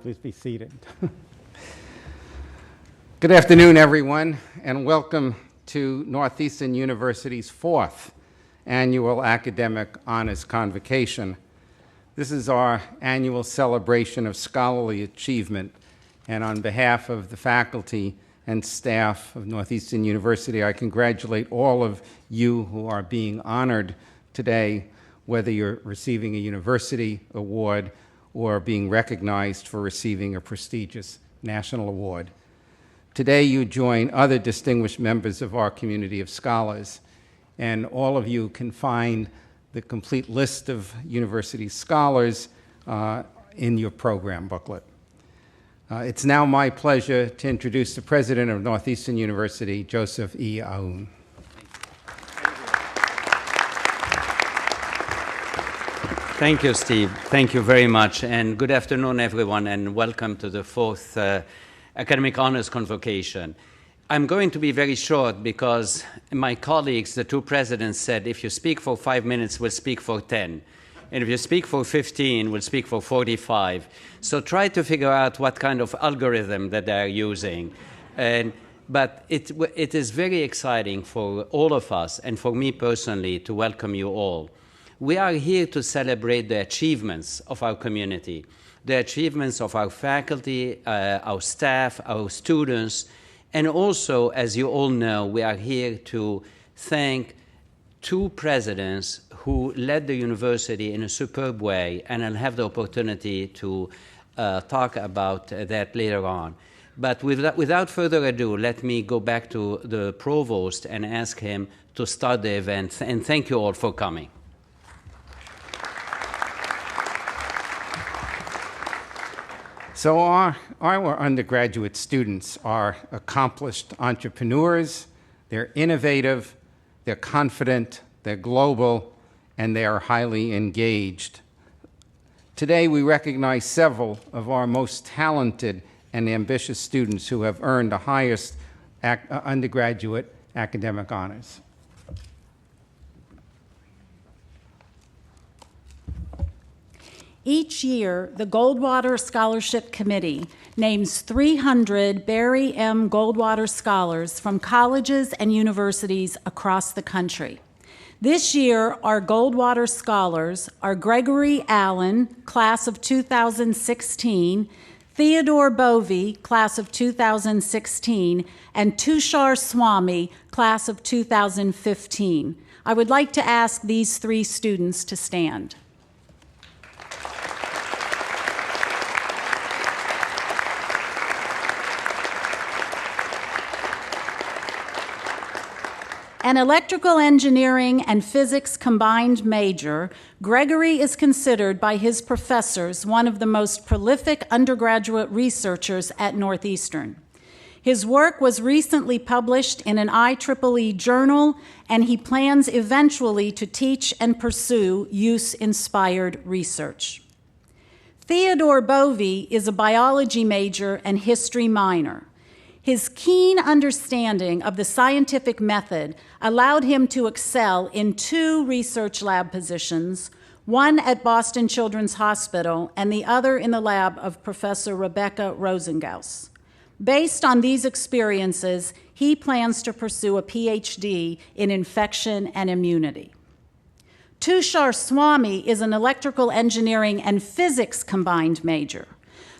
Please be seated. Good afternoon, everyone, and welcome to Northeastern University's 4th Annual Academic Honors Convocation. This is our annual celebration of scholarly achievement, and on behalf of the faculty and staff of Northeastern University, I congratulate all of you who are being honored today, whether you're receiving a university award or being recognized for receiving a prestigious national award. Today you join other distinguished members of our community of scholars, and all of you can find the complete list of university scholars in your program booklet. It's now my pleasure to introduce the president of Northeastern University, Joseph E. Aoun. Thank you, Steve. Thank you very much. And good afternoon, everyone, and welcome to the 4th Academic Honors Convocation. I'm going to be very short because my colleagues, the two presidents, said if you speak for 5 minutes, we'll speak for 10. And if you speak for 15, we'll speak for 45. So try to figure out what kind of algorithm that they're using. But it is very exciting for all of us and for me personally to welcome you all. We are here to celebrate the achievements of our community, the achievements of our faculty, our staff, our students, and also, as you all know, we are here to thank two presidents who led the university in a superb way, and I'll have the opportunity to talk about that later on. But without further ado, let me go back to the provost and ask him to start the event, and thank you all for coming. So our undergraduate students are accomplished entrepreneurs, they're innovative, they're confident, they're global, and they are highly engaged. Today we recognize several of our most talented and ambitious students who have earned the highest undergraduate academic honors. Each year, the Goldwater Scholarship Committee names 300 Barry M. Goldwater scholars from colleges and universities across the country. This year, our Goldwater scholars are Gregory Allen, class of 2016, Theodore Bovey, class of 2016, and Tushar Swamy, class of 2015. I would like to ask these three students to stand. An electrical engineering and physics combined major, Gregory is considered by his professors one of the most prolific undergraduate researchers at Northeastern. His work was recently published in an IEEE journal, and he plans eventually to teach and pursue use-inspired research. Theodore Bovey is a biology major and history minor. His keen understanding of the scientific method allowed him to excel in 2 research lab positions, one at Boston Children's Hospital and the other in the lab of Professor Rebecca Rosengaus. Based on these experiences, he plans to pursue a PhD in infection and immunity. Tushar Swamy is an electrical engineering and physics combined major.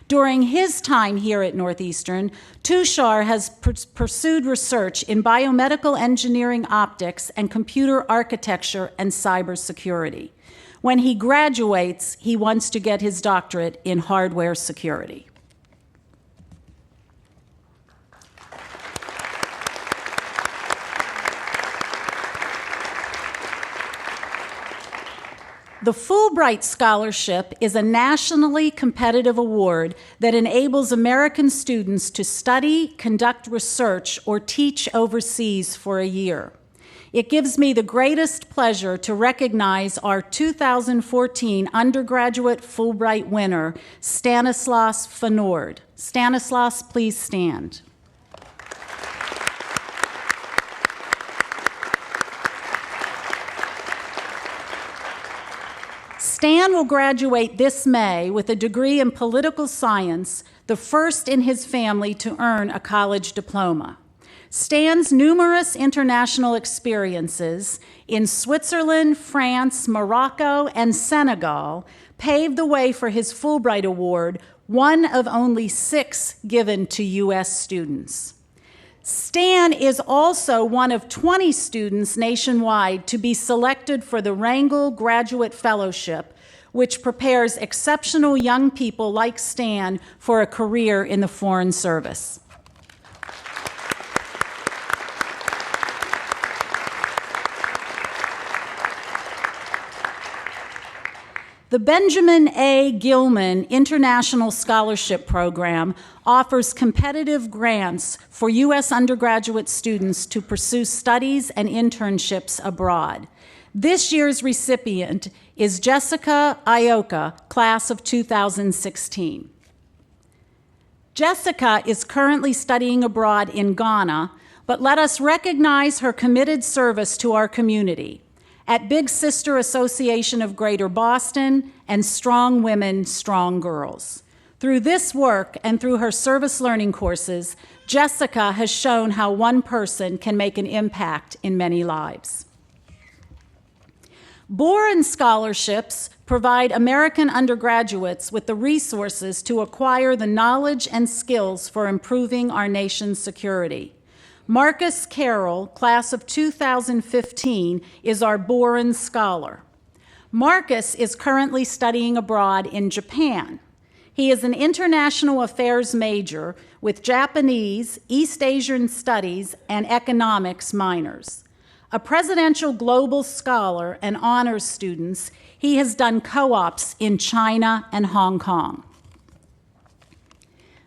During his time here at Northeastern, Tushar has pursued research in biomedical engineering optics and computer architecture and cybersecurity. When he graduates, he wants to get his doctorate in hardware security. The Fulbright Scholarship is a nationally competitive award that enables American students to study, conduct research, or teach overseas for a year. It gives me the greatest pleasure to recognize our 2014 undergraduate Fulbright winner, Stanislas Fanord. Stanislas, please stand. Stan will graduate this May with a degree in political science, the first in his family to earn a college diploma. Stan's numerous international experiences in Switzerland, France, Morocco, and Senegal paved the way for his Fulbright Award, one of only 6 given to U.S. students. Stan is also one of 20 students nationwide to be selected for the Rangel Graduate Fellowship, which prepares exceptional young people like Stan for a career in the Foreign Service. The Benjamin A. Gilman International Scholarship Program offers competitive grants for U.S. undergraduate students to pursue studies and internships abroad. This year's recipient is Jessica Ioka, class of 2016. Jessica is currently studying abroad in Ghana, but let us recognize her committed service to our community at Big Sister Association of Greater Boston and Strong Women, Strong Girls. Through this work and through her service learning courses, Jessica has shown how one person can make an impact in many lives. Boren scholarships provide American undergraduates with the resources to acquire the knowledge and skills for improving our nation's security. Marcus Carroll, class of 2015, is our Boren Scholar. Marcus is currently studying abroad in Japan. He is an international affairs major with Japanese, East Asian studies, and economics minors. A presidential global scholar and honors student, he has done co-ops in China and Hong Kong.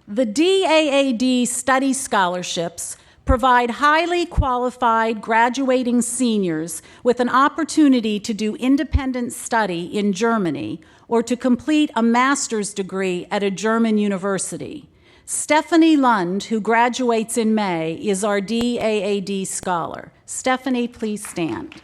The DAAD study scholarships provide highly qualified graduating seniors with an opportunity to do independent study in Germany or to complete a master's degree at a German university. Stephanie Lund, who graduates in May, is our DAAD scholar. Stephanie, please stand.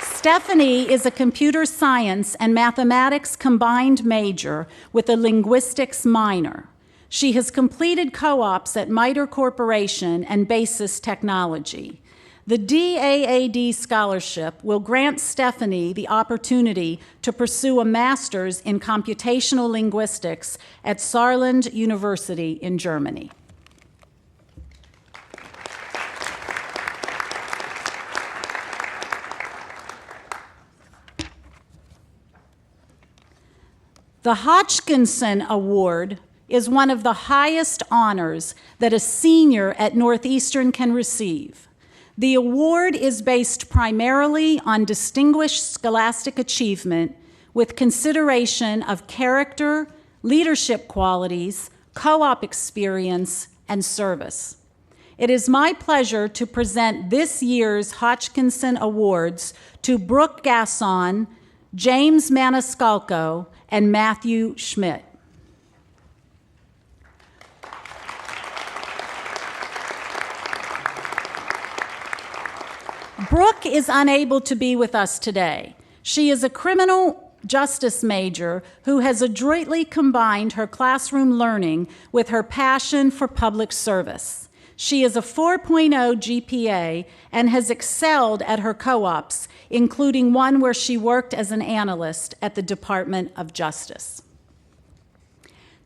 Stephanie is a computer science and mathematics combined major with a linguistics minor. She has completed co-ops at MITRE Corporation and Basis Technology. The DAAD scholarship will grant Stephanie the opportunity to pursue a master's in computational linguistics at Saarland University in Germany. The Hodgkinson Award is one of the highest honors that a senior at Northeastern can receive. The award is based primarily on distinguished scholastic achievement with consideration of character, leadership qualities, co-op experience, and service. It is my pleasure to present this year's Hodgkinson Awards to Brooke Gasson, James Maniscalco, and Matthew Schmidt. Brooke is unable to be with us today. She is a criminal justice major who has adroitly combined her classroom learning with her passion for public service. She is a 4.0 GPA and has excelled at her co-ops, including one where she worked as an analyst at the Department of Justice.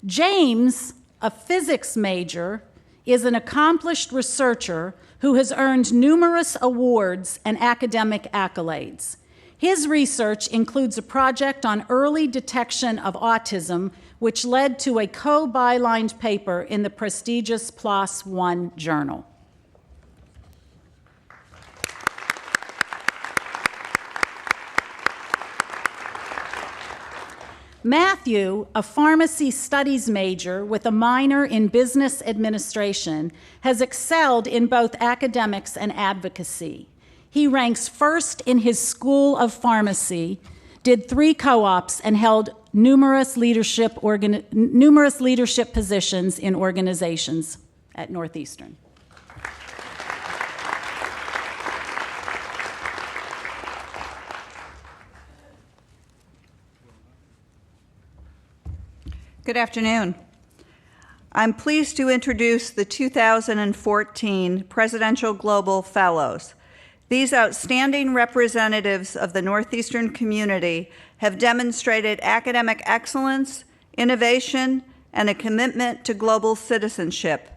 James, a physics major, is an accomplished researcher who has earned numerous awards and academic accolades. His research includes a project on early detection of autism, which led to a co-bylined paper in the prestigious PLOS One journal. Matthew, a pharmacy studies major with a minor in business administration, has excelled in both academics and advocacy. He ranks first in his School of Pharmacy, did 3 co-ops, and held numerous leadership positions in organizations at Northeastern. Good afternoon. I'm pleased to introduce the 2014 Presidential Global Fellows. These outstanding representatives of the Northeastern community have demonstrated academic excellence, innovation, and a commitment to global citizenship.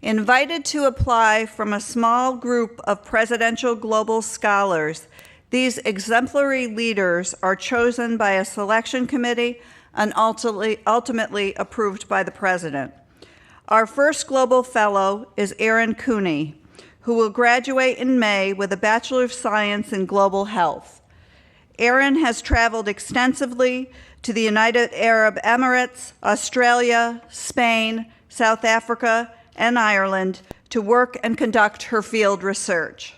Invited to apply from a small group of Presidential Global Scholars, these exemplary leaders are chosen by a selection committee and ultimately approved by the President. Our first Global Fellow is Aoun Cooney, who will graduate in May with a Bachelor of Science in Global Health. Aoun has traveled extensively to the United Arab Emirates, Australia, Spain, South Africa, and Ireland to work and conduct her field research.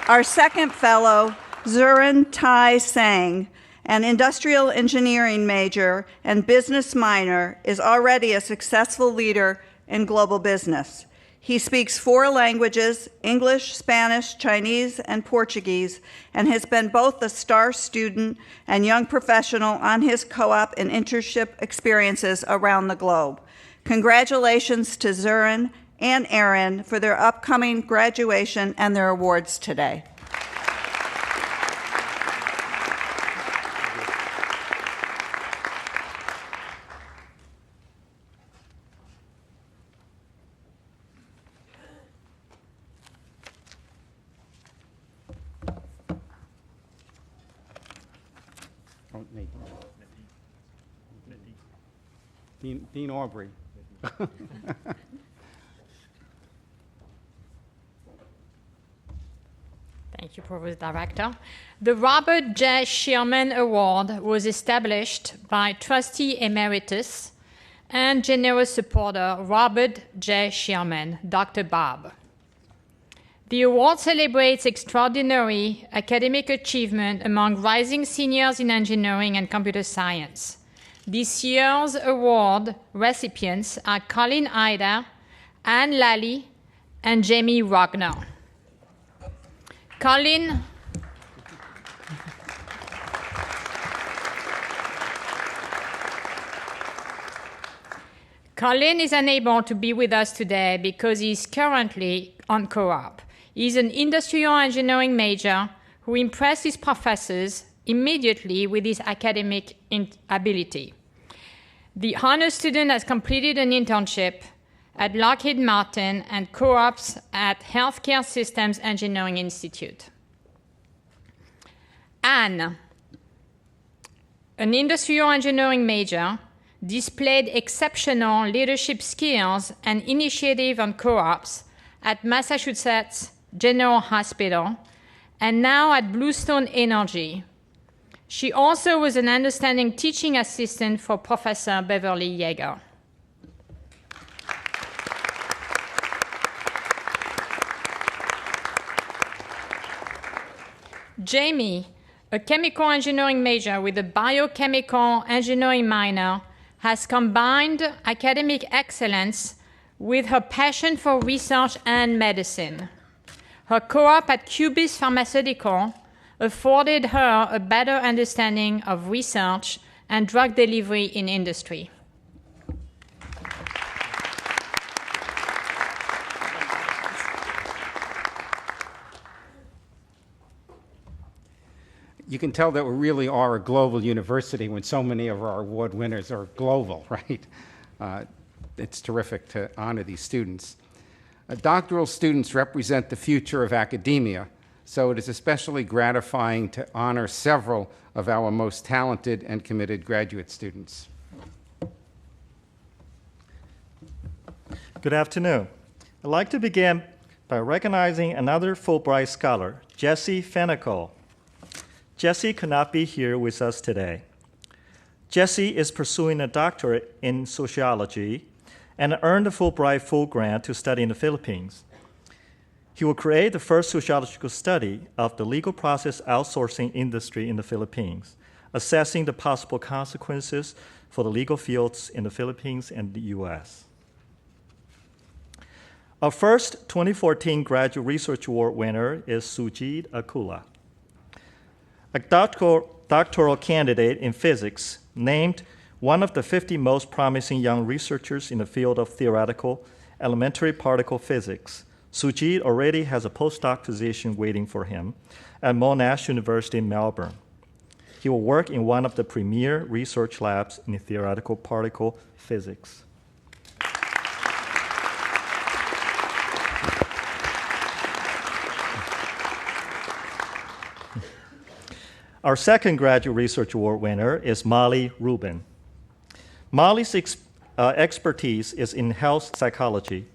Our second fellow, Zurin Tai Sang, an industrial engineering major and business minor, is already a successful leader in global business. He speaks 4 languages, English, Spanish, Chinese, and Portuguese, and has been both a star student and young professional on his co-op and internship experiences around the globe. Congratulations to Zurin and Aoun for their upcoming graduation and their awards today. Dean Aubrey. Thank you, Provost Director. The Robert J. Shearman Award was established by Trustee Emeritus and generous supporter Robert J. Shearman, Dr. Bob. The award celebrates extraordinary academic achievement among rising seniors in engineering and computer science. This year's award recipients are Colin Ida, Anne Lally, and Jamie Wagner. Colin is unable to be with us today because he is currently on co-op. He is an industrial engineering major who impressed his professors immediately with his academic ability. The honor student has completed an internship at Lockheed Martin and co-ops at Healthcare Systems Engineering Institute. Anne, an industrial engineering major, displayed exceptional leadership skills and initiative on co-ops at Massachusetts General Hospital and now at Bluestone Energy. She also was an understanding teaching assistant for Professor Beverly Yeager. Jamie, a chemical engineering major with a biochemical engineering minor, has combined academic excellence with her passion for research and medicine. Her co-op at Cubis Pharmaceutical afforded her a better understanding of research and drug delivery in industry. You can tell that we really are a global university when so many of our award winners are global, right? It's terrific to honor these students. Doctoral students represent the future of academia, so it is especially gratifying to honor several of our most talented and committed graduate students. Good afternoon. I'd like to begin by recognizing another Fulbright scholar, Jesse Fenical. Jesse could not be here with us today. Jesse is pursuing a doctorate in sociology and earned a Fulbright full grant to study in the Philippines. He will create the first sociological study of the legal process outsourcing industry in the Philippines, assessing the possible consequences for the legal fields in the Philippines and the US. Our first 2014 Graduate Research Award winner is Sujit Akula. A doctoral candidate in physics named one of the 50 most promising young researchers in the field of theoretical elementary particle physics. Sujit already has a postdoc position waiting for him at Monash University in Melbourne. He will work in one of the premier research labs in theoretical particle physics. Our second Graduate Research Award winner is Molly Rubin. Molly's expertise is in health psychology.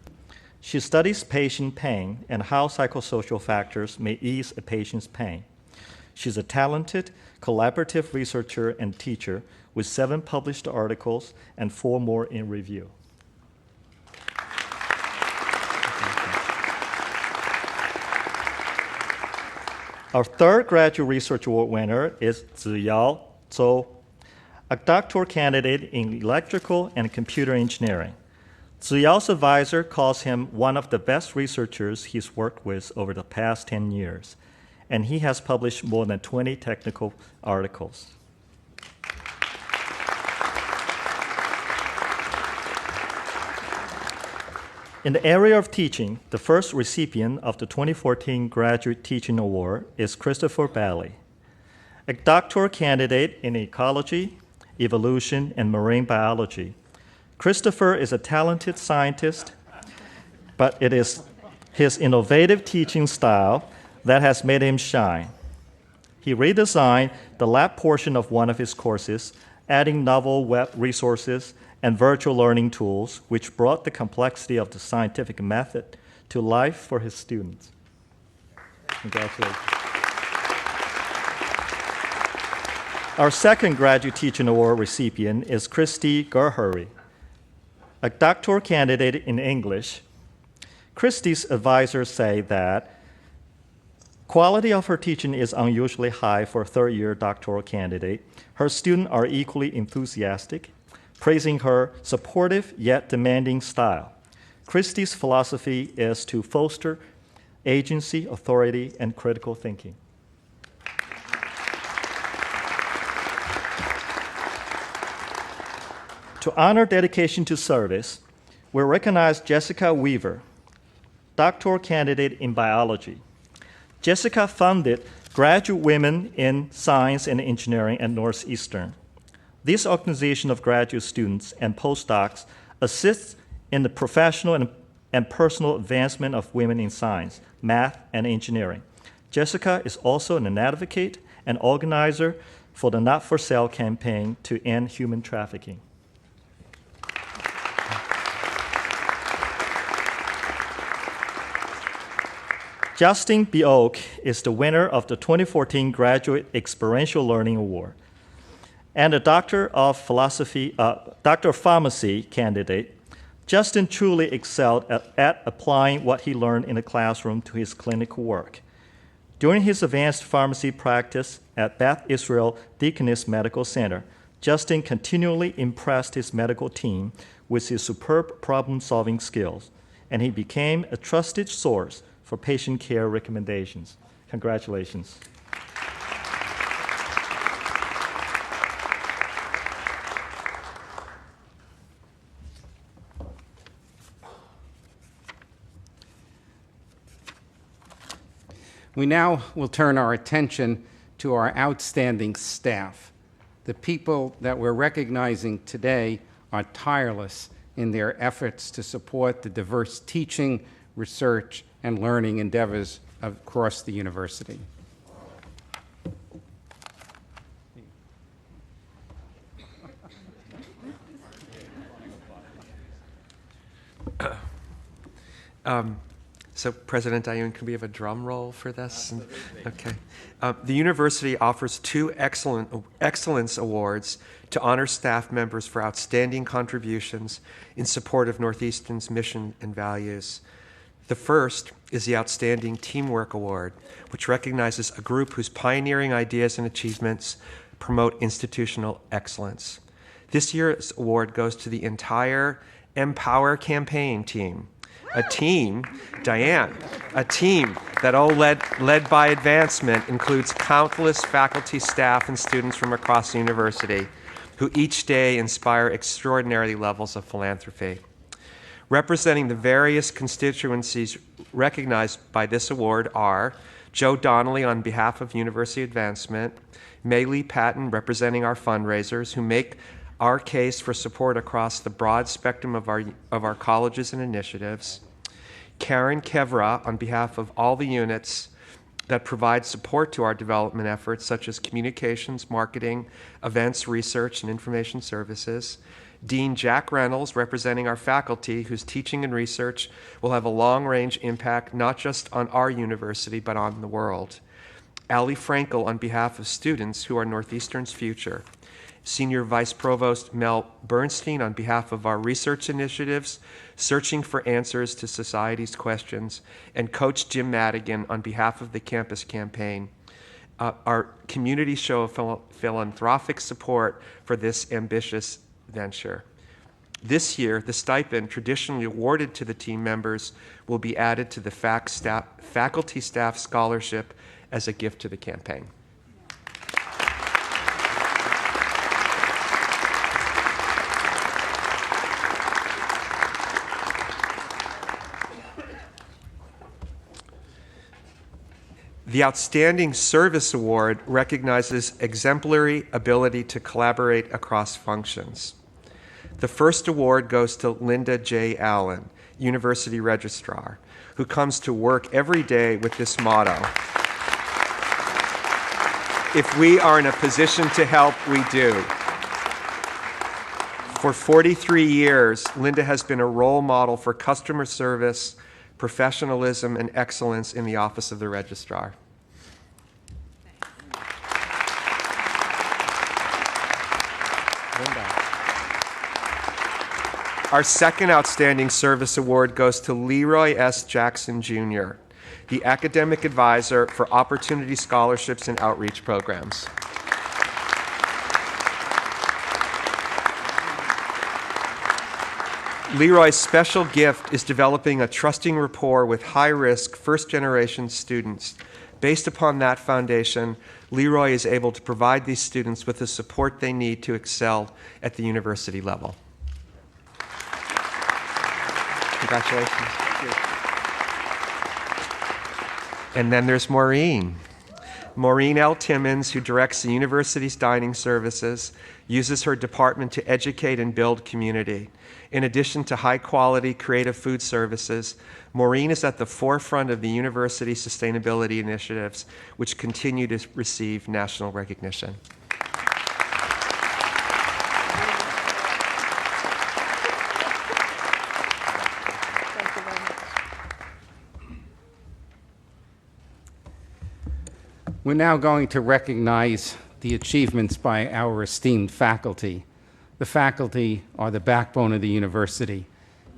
She studies patient pain and how psychosocial factors may ease a patient's pain. She's a talented, collaborative researcher and teacher with 7 published articles and 4 more in review. Our third Graduate Research Award winner is Ziyao Zhou, a doctoral candidate in electrical and computer engineering. Ziyao's advisor calls him one of the best researchers he's worked with over the past 10 years, and he has published more than 20 technical articles. In the area of teaching, the first recipient of the 2014 Graduate Teaching Award is Christopher Bailey, a doctoral candidate in ecology, evolution, and marine biology. Christopher is a talented scientist, but it is his innovative teaching style that has made him shine. He redesigned the lab portion of one of his courses, adding novel web resources and virtual learning tools, which brought the complexity of the scientific method to life for his students. Congratulations. Our second Graduate Teaching Award recipient is Christy Gerhuri, a doctoral candidate in English. Christy's advisors say that quality of her teaching is unusually high for a third-year doctoral candidate. Her students are equally enthusiastic, praising her supportive yet demanding style. Christie's philosophy is to foster agency, authority, and critical thinking. To honor dedication to service, we recognize Jessica Weaver, doctoral candidate in biology. Jessica founded Graduate Women in Science and Engineering at Northeastern. This organization of graduate students and postdocs assists in the professional and personal advancement of women in science, math, and engineering. Jessica is also an advocate and organizer for the Not for Sale campaign to end human trafficking. Justin B. Oak is the winner of the 2014 Graduate Experiential Learning Award and a Doctor of Pharmacy candidate. Justin truly excelled at applying what he learned in the classroom to his clinical work. During his advanced pharmacy practice at Beth Israel Deaconess Medical Center, Justin continually impressed his medical team with his superb problem-solving skills, and he became a trusted source for patient care recommendations. Congratulations. We now will turn our attention to our outstanding staff. The people that we're recognizing today are tireless in their efforts to support the diverse teaching, research, and learning endeavors across the university. So, President Aoun, can we have a drum roll for this? Okay. The university offers 2 Excellence Awards to honor staff members for outstanding contributions in support of Northeastern's mission and values. The first is the Outstanding Teamwork Award, which recognizes a group whose pioneering ideas and achievements promote institutional excellence. This year's award goes to the entire Empower campaign team. A team, Diane, a team that all led by advancement includes countless faculty, staff, and students from across the university who each day inspire extraordinary levels of philanthropy. Representing the various constituencies recognized by this award are Joe Donnelly on behalf of University Advancement, May Lee Patton representing our fundraisers who make our case for support across the broad spectrum of our colleges and initiatives, Karen Kevra on behalf of all the units that provide support to our development efforts such as communications, marketing, events, research, and information services, Dean Jack Reynolds representing our faculty whose teaching and research will have a long-range impact not just on our university but on the world, Ali Frankel on behalf of students who are Northeastern's future, Senior Vice Provost Mel Bernstein on behalf of our research initiatives, Searching for Answers to Society's Questions, and Coach Jim Madigan on behalf of the campus campaign, our community show of philanthropic support for this ambitious venture. This year, the stipend traditionally awarded to the team members will be added to the faculty staff scholarship as a gift to the campaign. The Outstanding Service Award recognizes exemplary ability to collaborate across functions. The first award goes to Linda J. Aoun, University Registrar, who comes to work every day with this motto: if we are in a position to help, we do. For 43 years, Linda has been a role model for customer service, professionalism, and excellence in the Office of the Registrar. Our second Outstanding Service Award goes to Leroy S. Jackson, Jr., the Academic Advisor for Opportunity Scholarships and Outreach Programs. Leroy's special gift is developing a trusting rapport with high-risk first-generation students. Based upon that foundation, Leroy is able to provide these students with the support they need to excel at the university level. Congratulations. And then there's Maureen. Maureen L. Timmons, who directs the university's dining services, uses her department to educate and build community. In addition to high-quality creative food services, Maureen is at the forefront of the university sustainability initiatives, which continue to receive national recognition. We're now going to recognize the achievements by our esteemed faculty. The faculty are the backbone of the university,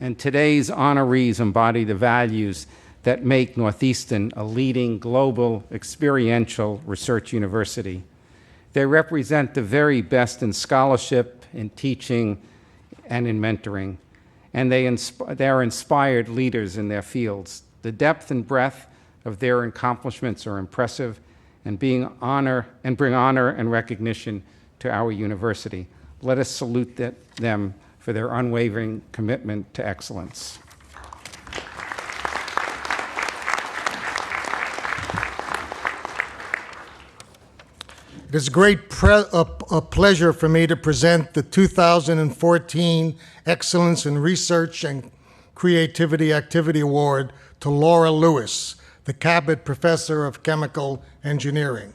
and today's honorees embody the values that make Northeastern a leading global experiential research university. They represent the very best in scholarship, in teaching, and in mentoring, and they are inspired leaders in their fields. The depth and breadth of their accomplishments are impressive, and bring honor and recognition to our university. Let us salute them for their unwavering commitment to excellence. It is a great pleasure for me to present the 2014 Excellence in Research and Creativity Activity Award to Laura Lewis, the Cabot Professor of Chemical Engineering.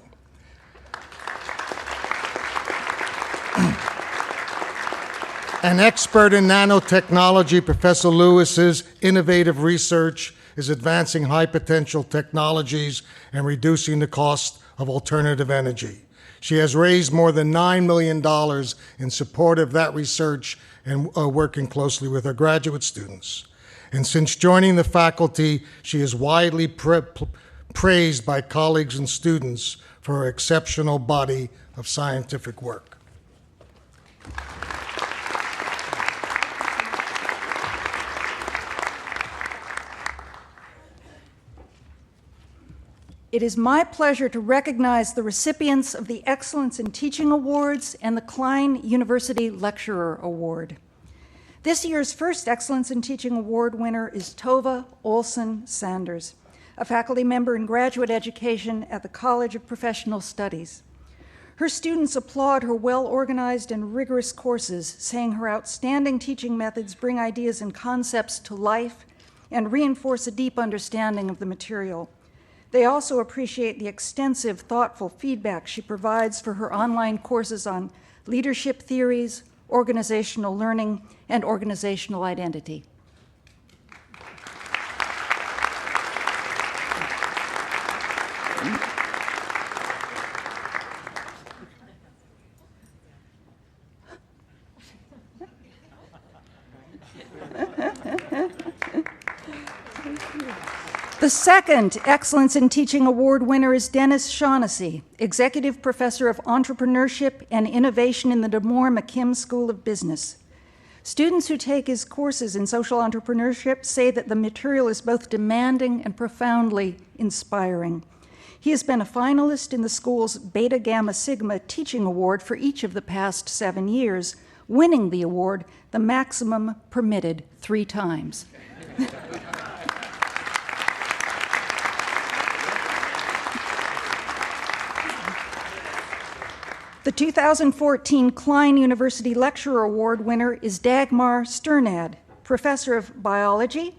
An expert in nanotechnology, Professor Lewis's innovative research is advancing high-potential technologies and reducing the cost of alternative energy. She has raised more than $9 million in support of that research and working closely with her graduate students. And since joining the faculty, she is widely praised by colleagues and students for her exceptional body of scientific work. It is my pleasure to recognize the recipients of the Excellence in Teaching Awards and the Klein University Lecturer Award. This year's first Excellence in Teaching Award winner is Tova Olson Sanders, a faculty member in graduate education at the College of Professional Studies. Her students applaud her well-organized and rigorous courses, saying her outstanding teaching methods bring ideas and concepts to life and reinforce a deep understanding of the material. They also appreciate the extensive, thoughtful feedback she provides for her online courses on leadership theories, organizational learning, and organizational identity. The second Excellence in Teaching Award winner is Dennis Shaughnessy, Executive Professor of Entrepreneurship and Innovation in the DeMoore McKim School of Business. Students who take his courses in social entrepreneurship say that the material is both demanding and profoundly inspiring. He has been a finalist in the school's Beta Gamma Sigma Teaching Award for each of the past 7 years, winning the award, the maximum permitted, 3 times. The 2014 Klein University Lecturer Award winner is Dagmar Sternad, Professor of Biology,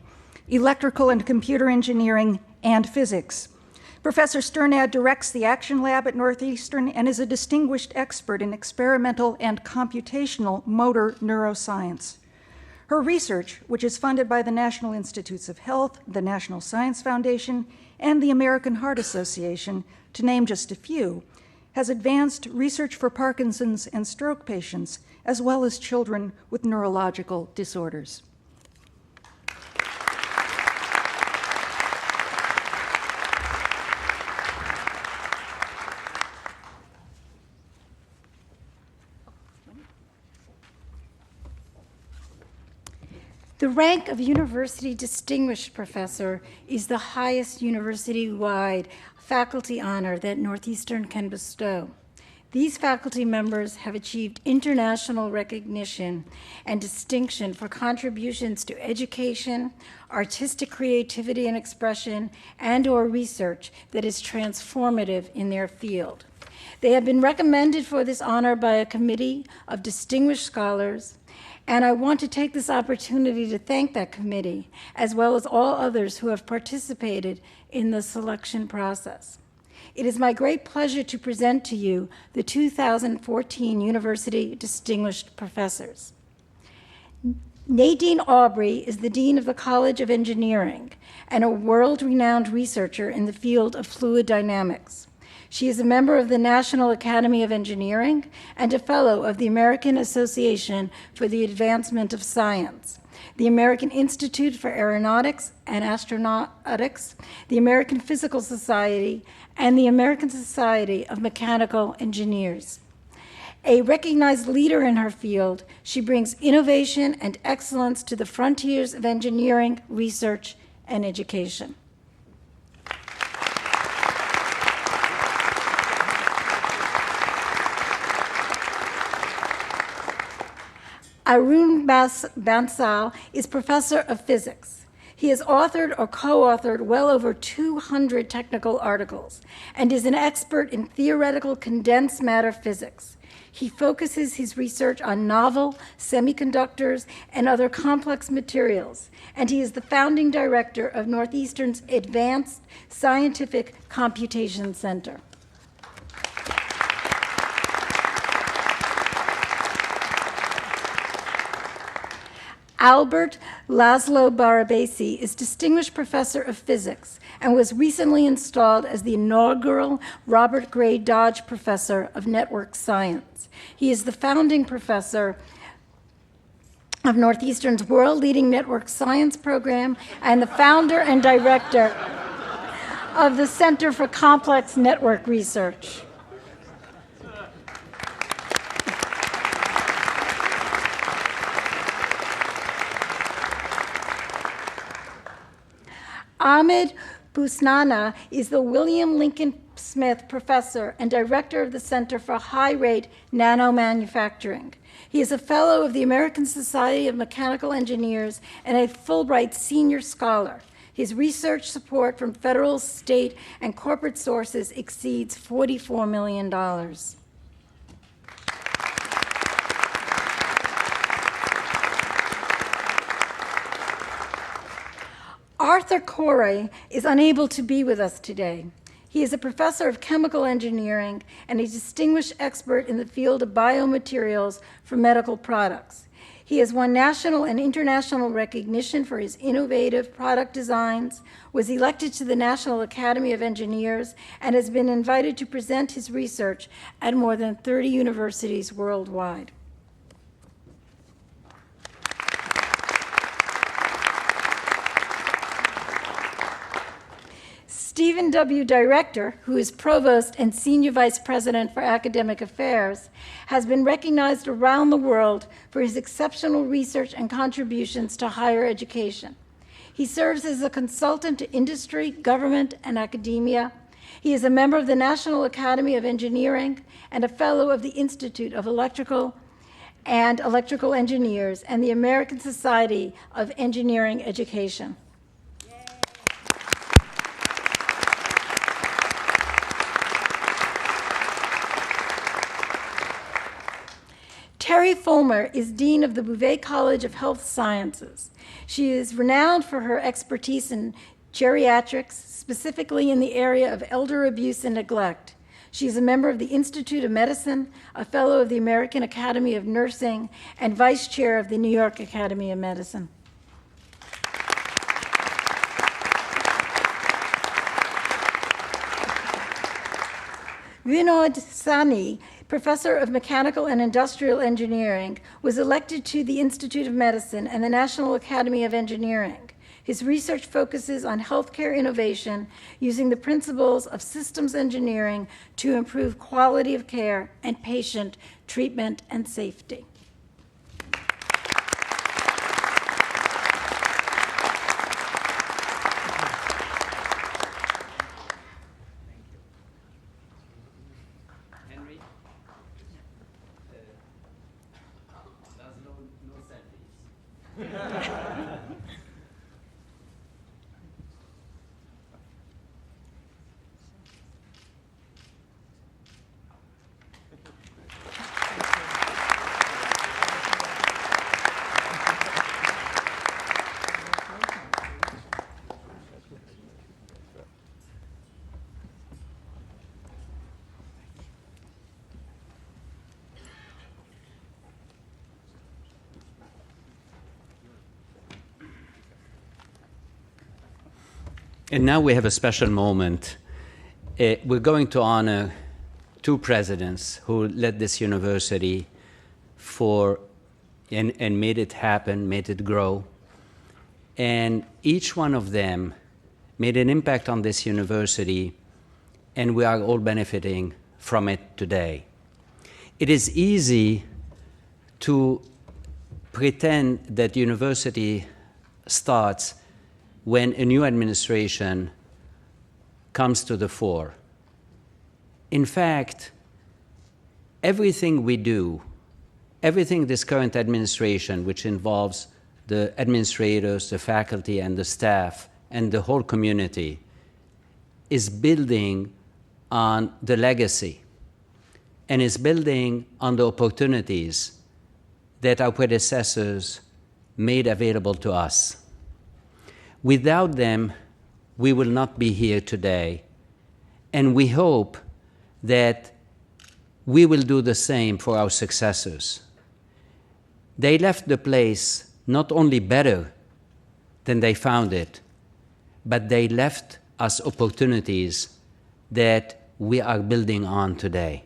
Electrical and Computer Engineering, and Physics. Professor Sternad directs the Action Lab at Northeastern and is a distinguished expert in experimental and computational motor neuroscience. Her research, which is funded by the National Institutes of Health, the National Science Foundation, and the American Heart Association, to name just a few, has advanced research for Parkinson's and stroke patients, as well as children with neurological disorders. The rank of University Distinguished Professor is the highest university-wide faculty honor that Northeastern can bestow. These faculty members have achieved international recognition and distinction for contributions to education, artistic creativity and expression, and/or research that is transformative in their field. They have been recommended for this honor by a committee of distinguished scholars, and I want to take this opportunity to thank that committee, as well as all others who have participated in the selection process. It is my great pleasure to present to you the 2014 University Distinguished Professors. Nadine Aubrey is the Dean of the College of Engineering and a world-renowned researcher in the field of fluid dynamics. She is a member of the National Academy of Engineering and a fellow of the American Association for the Advancement of Science, the American Institute for Aeronautics and Astronautics, the American Physical Society, and the American Society of Mechanical Engineers. A recognized leader in her field, she brings innovation and excellence to the frontiers of engineering, research, and education. Aoun Bansal is professor of physics. He has authored or co-authored well over 200 technical articles and is an expert in theoretical condensed matter physics. He focuses his research on novel semiconductors and other complex materials, and he is the founding director of Northeastern's Advanced Scientific Computation Center. Albert Laszlo Barabasi is Distinguished Professor of Physics and was recently installed as the inaugural Robert Gray Dodge Professor of Network Science. He is the founding professor of Northeastern's world-leading network science program and the founder and director of the Center for Complex Network Research. Ahmed Busnana is the William Lincoln Smith Professor and Director of the Center for High-Rate Nanomanufacturing. He is a Fellow of the American Society of Mechanical Engineers and a Fulbright Senior Scholar. His research support from federal, state, and corporate sources exceeds $44 million. Arthur Corey is unable to be with us today. He is a professor of chemical engineering and a distinguished expert in the field of biomaterials for medical products. He has won national and international recognition for his innovative product designs, was elected to the National Academy of Engineers, and has been invited to present his research at more than 30 universities worldwide. Stephen W. Director, who is Provost and Senior Vice President for Academic Affairs, has been recognized around the world for his exceptional research and contributions to higher education. He serves as a consultant to industry, government, and academia. He is a member of the National Academy of Engineering and a Fellow of the Institute of Electrical and Electrical Engineers and the American Society of Engineering Education. Terry Fulmer is Dean of the Bouvet College of Health Sciences. She is renowned for her expertise in geriatrics, specifically in the area of elder abuse and neglect. She is a member of the Institute of Medicine, a Fellow of the American Academy of Nursing, and Vice Chair of the New York Academy of Medicine. Vinod Sani, Professor of Mechanical and Industrial Engineering, was elected to the Institute of Medicine and the National Academy of Engineering. His research focuses on healthcare innovation using the principles of systems engineering to improve quality of care and patient treatment and safety. And now we have a special moment. We're going to honor two presidents who led this university and made it happen, made it grow. And each one of them made an impact on this university, and we are all benefiting from it today. It is easy to pretend that university starts when a new administration comes to the fore. In fact, everything we do, everything this current administration, which involves the administrators, the faculty, and the staff, and the whole community, is building on the legacy and is building on the opportunities that our predecessors made available to us. Without them, we will not be here today, and we hope that we will do the same for our successors. They left the place not only better than they found it, but they left us opportunities that we are building on today.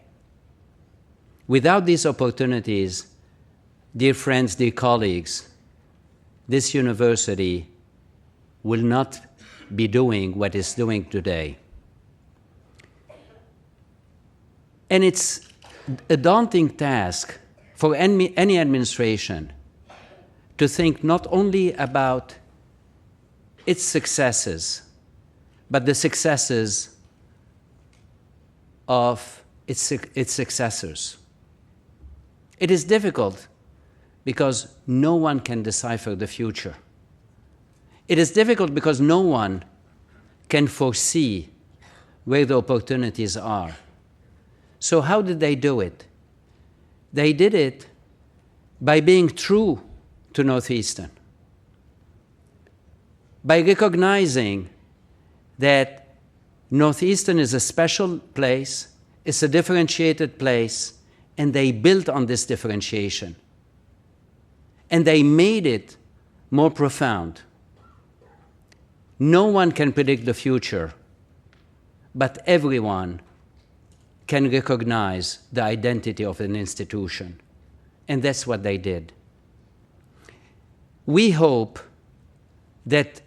Without these opportunities, dear friends, dear colleagues, this university will not be doing what it's doing today. And it's a daunting task for any administration to think not only about its successes, but the successes of its successors. It is difficult because no one can decipher the future. It is difficult because no one can foresee where the opportunities are. So how did they do it? They did it by being true to Northeastern, by recognizing that Northeastern is a special place, it's a differentiated place, and they built on this differentiation. And they made it more profound. No one can predict the future, but everyone can recognize the identity of an institution. And that's what they did. We hope that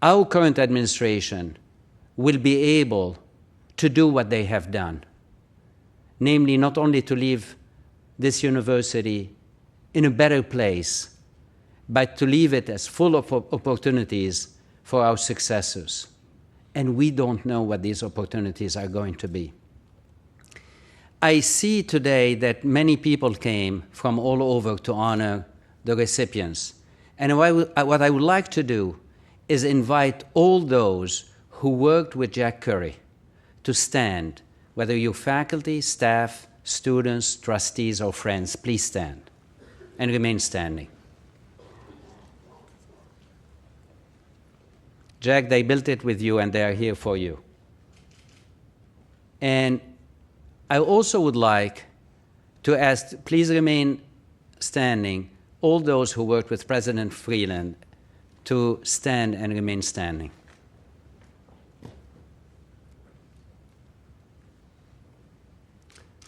our current administration will be able to do what they have done, namely not only to leave this university in a better place, but to leave it as full of opportunities for our successors. And we don't know what these opportunities are going to be. I see today that many people came from all over to honor the recipients. And what I would like to do is invite all those who worked with Jack Curry to stand, whether you're faculty, staff, students, trustees, or friends, please stand and remain standing. Jack, they built it with you and they are here for you. And I also would like to ask, please remain standing, all those who worked with President Freeland to stand and remain standing.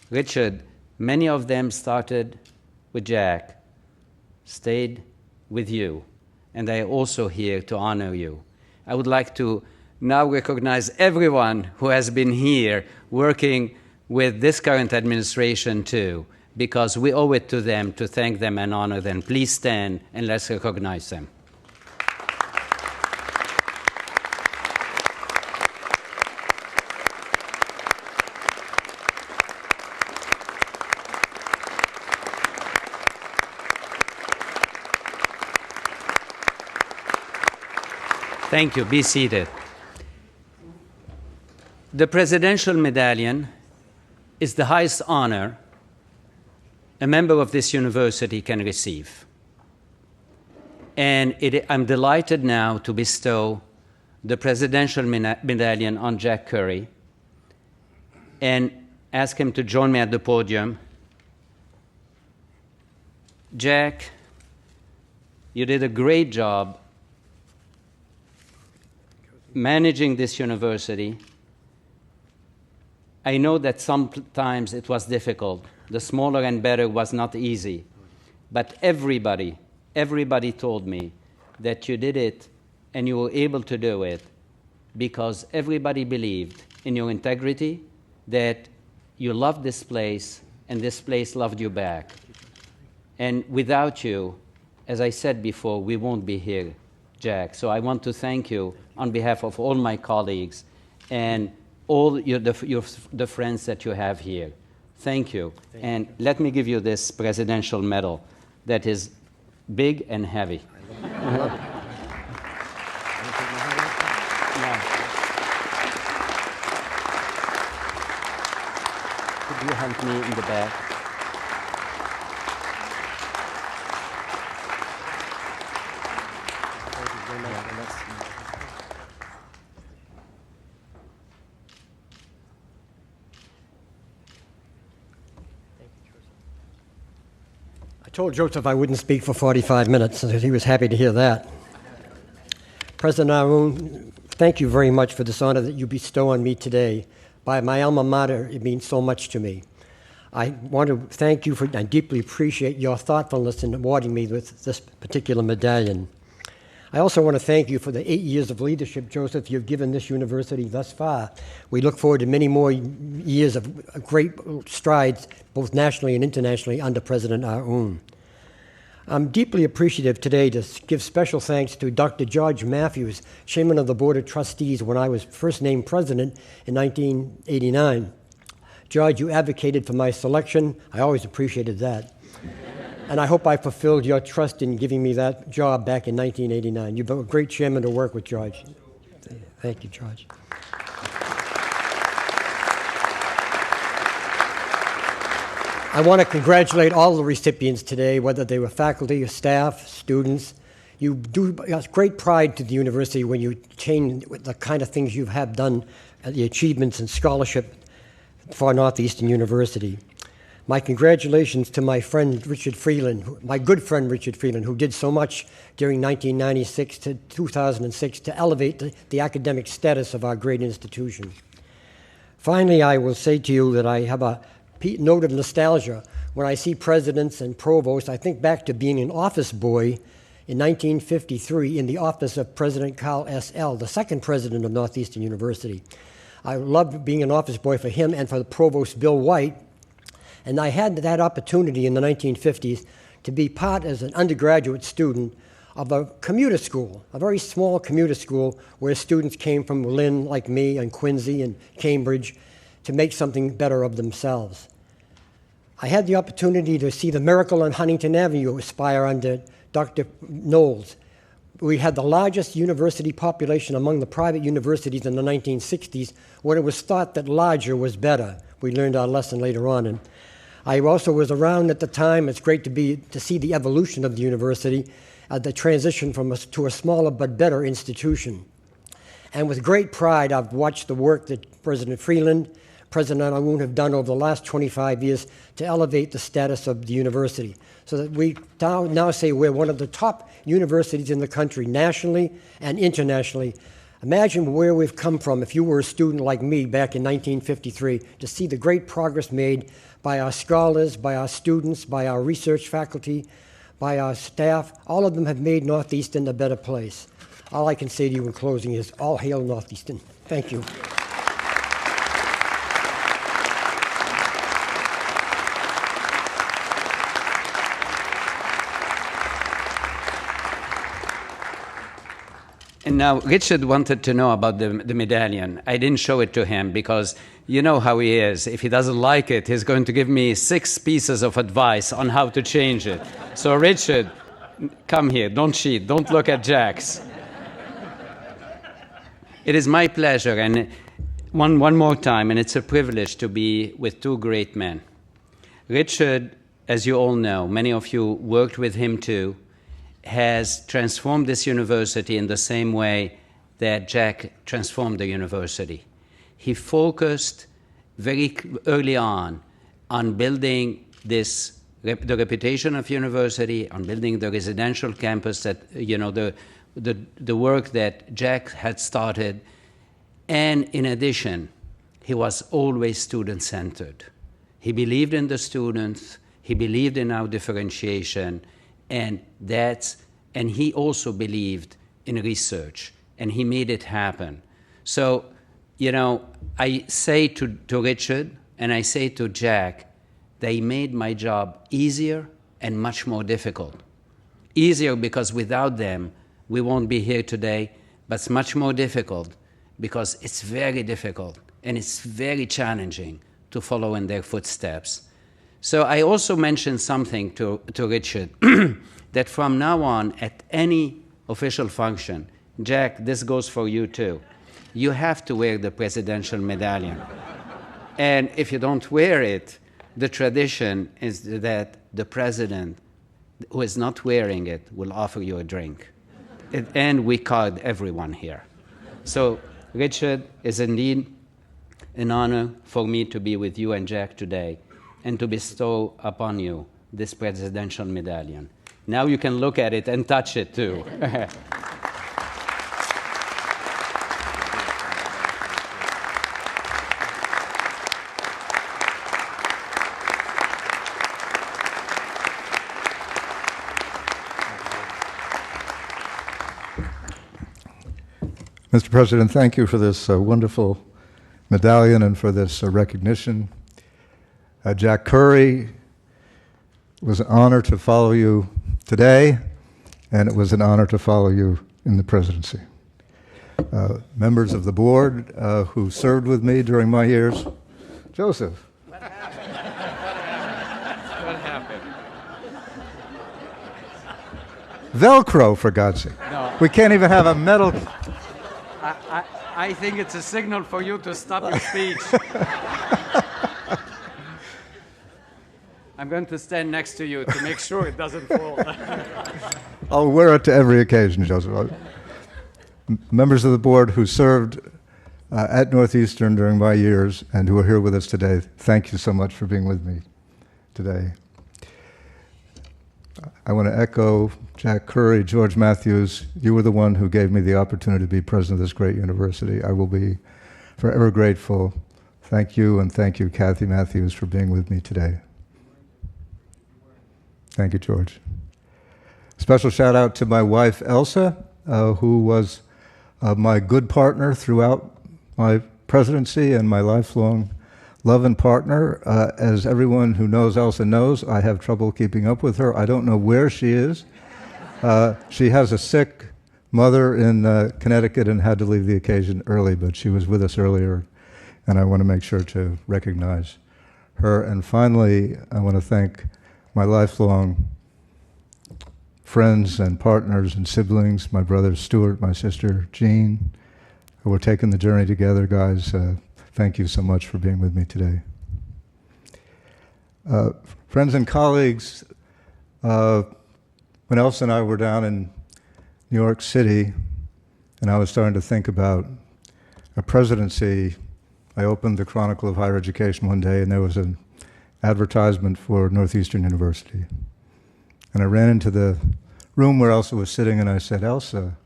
Richard, many of them started with Jack, stayed with you, and they are also here to honor you. I would like to now recognize everyone who has been here working with this current administration too, because we owe it to them to thank them and honor them. Please stand and let's recognize them. Thank you. Be seated. The Presidential Medallion is the highest honor a member of this university can receive. And I'm delighted now to bestow the Presidential Medallion on Jack Curry and ask him to join me at the podium. Jack, you did a great job managing this university. I know that sometimes it was difficult. The smaller and better was not easy. But everybody told me that you did it and you were able to do it because everybody believed in your integrity, that you loved this place and this place loved you back. And without you, as I said before, we won't be here, Jack. So I want to thank you on behalf of all my colleagues and all the friends that you have here. Thank you. And let me give you this presidential medal that is big and heavy. Could you help me in the back? I told Joseph I wouldn't speak for 45 minutes, and he was happy to hear that. President Aoun, thank you very much for this honor that you bestow on me today. By my alma mater, it means so much to me. I want to thank you I deeply appreciate your thoughtfulness in awarding me with this particular medallion. I also want to thank you for the 8 years of leadership, Joseph, you've given this university thus far. We look forward to many more years of great strides, both nationally and internationally, under President Aoun. I'm deeply appreciative today to give special thanks to Dr. George Matthews, Chairman of the Board of Trustees when I was first named president in 1989. George, you advocated for my selection. I always appreciated that. And I hope I fulfilled your trust in giving me that job back in 1989. You've been a great chairman to work with, George. Thank you, George. I want to congratulate all the recipients today, whether they were faculty or staff, students. You do great pride to the university when you change the kind of things you have done, the achievements and scholarship for Northeastern University. My congratulations to my friend Richard Freeland, my good friend Richard Freeland, who did so much during 1996 to 2006 to elevate the academic status of our great institution. Finally, I will say to you that I have a note of nostalgia. When I see presidents and provosts, I think back to being an office boy in 1953 in the office of President Carl S. L., the second president of Northeastern University. I loved being an office boy for him and for the provost, Bill White. And I had that opportunity in the 1950s to be part as an undergraduate student of a commuter school, a very small commuter school where students came from Lynn, like me, and Quincy and Cambridge to make something better of themselves. I had the opportunity to see the Miracle on Huntington Avenue aspire under Dr. Knowles. We had the largest university population among the private universities in the 1960s when it was thought that larger was better. We learned our lesson later on. And I also was around at the time. It's great to see the evolution of the university, the transition to a smaller but better institution. And with great pride, I've watched the work that President Freeland, President Aoun have done over the last 25 years to elevate the status of the university, so that we now say we're one of the top universities in the country, nationally and internationally. Imagine where we've come from if you were a student like me back in 1953, to see the great progress made by our scholars, by our students, by our research faculty, by our staff. All of them have made Northeastern a better place. All I can say to you in closing is, all hail Northeastern. Thank you. And now, Richard wanted to know about the medallion. I didn't show it to him because you know how he is. If he doesn't like it, he's going to give me 6 pieces of advice on how to change it. So, Richard, come here. Don't cheat. Don't look at Jack's. It is my pleasure, and one more time, and it's a privilege to be with 2 great men. Richard, as you all know, many of you worked with him too, has transformed this university in the same way that Jack transformed the university. He focused very early on building the reputation of university, on building the residential campus, that, you know, the work that Jack had started. And in addition, he was always student-centered. He believed in the students, he believed in our differentiation, and he also believed in research, and he made it happen. So, you know, I say to Richard and I say to Jack, they made my job easier and much more difficult. Easier because without them, we won't be here today, but it's much more difficult because it's very difficult and it's very challenging to follow in their footsteps. So I also mentioned something to Richard, that from now on, at any official function, Jack, this goes for you too, you have to wear the presidential medallion. And if you don't wear it, the tradition is that the president who is not wearing it will offer you a drink. And we card everyone here. So, Richard, it's indeed an honor for me to be with you and Jack today and to bestow upon you this presidential medallion. Now you can look at it and touch it too. Mr. President, thank you for this wonderful medallion and for this recognition. Jack Curry, it was an honor to follow you today, and it was an honor to follow you in the presidency. Members of the board who served with me during my years, Joseph. What happened? What happened? Velcro, for God's sake. No. We can't even have a metal. I think it's a signal for you to stop your speech. I'm going to stand next to you to make sure it doesn't fall. I'll wear it to every occasion, Joseph. Members of the board who served at Northeastern during my years and who are here with us today, thank you so much for being with me today. I want to echo Jack Curry, George Matthews. You were the one who gave me the opportunity to be president of this great university. I will be forever grateful. Thank you, and thank you, Kathy Matthews, for being with me today. Thank you, George. Special shout out to my wife, Elsa, who was my good partner throughout my presidency and my lifelong love and partner. As everyone who knows Elsa knows, I have trouble keeping up with her. I don't know where she is. She has a sick mother in Connecticut and had to leave the occasion early, but she was with us earlier, and I want to make sure to recognize her. And finally, I want to thank my lifelong friends and partners and siblings, my brother Stuart, my sister Jean, who are taking the journey together, guys. Thank you so much for being with me today. Friends and colleagues, when Elsa and I were down in New York City, and I was starting to think about a presidency, I opened the Chronicle of Higher Education one day, and there was an advertisement for Northeastern University. And I ran into the room where Elsa was sitting, and I said, Elsa,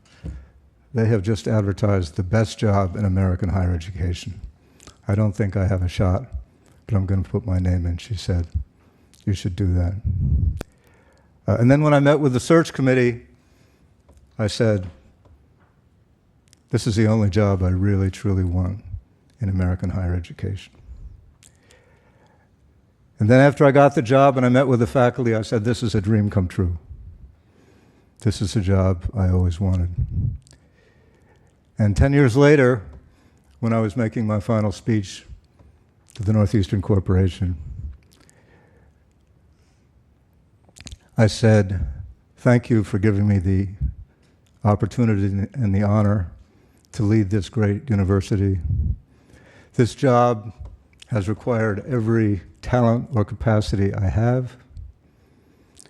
they have just advertised the best job in American higher education. I don't think I have a shot, but I'm going to put my name in. She said, you should do that. And then when I met with the search committee, I said, this is the only job I really, truly want in American higher education. And then after I got the job and I met with the faculty, I said, this is a dream come true. This is a job I always wanted. And 10 years later, when I was making my final speech to the Northeastern Corporation, I said, thank you for giving me the opportunity and the honor to lead this great university. This job has required every talent or capacity I have.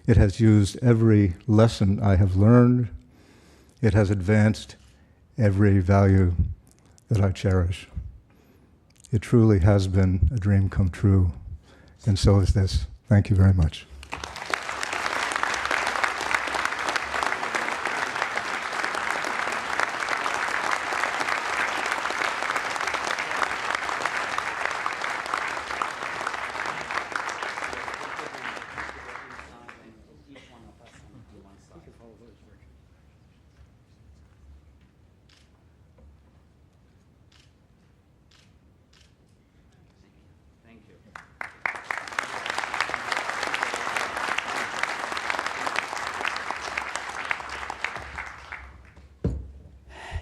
It has used every lesson I have learned. It has advanced every value that I cherish. It truly has been a dream come true, and so is this. Thank you very much.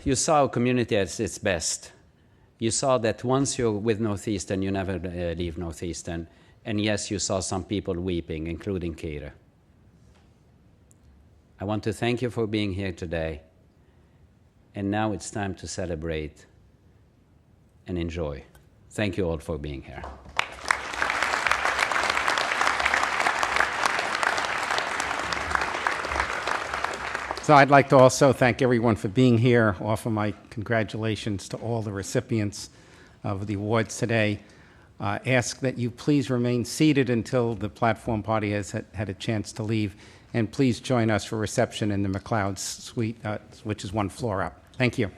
You saw a community at its best. You saw that once you're with Northeastern, you never leave Northeastern. And yes, you saw some people weeping, including Kira. I want to thank you for being here today. And now it's time to celebrate and enjoy. Thank you all for being here. So I'd like to also thank everyone for being here, offer my congratulations to all the recipients of the awards today. Ask that you please remain seated until the platform party has had a chance to leave, and please join us for reception in the McLeod suite, which is one floor up. Thank you.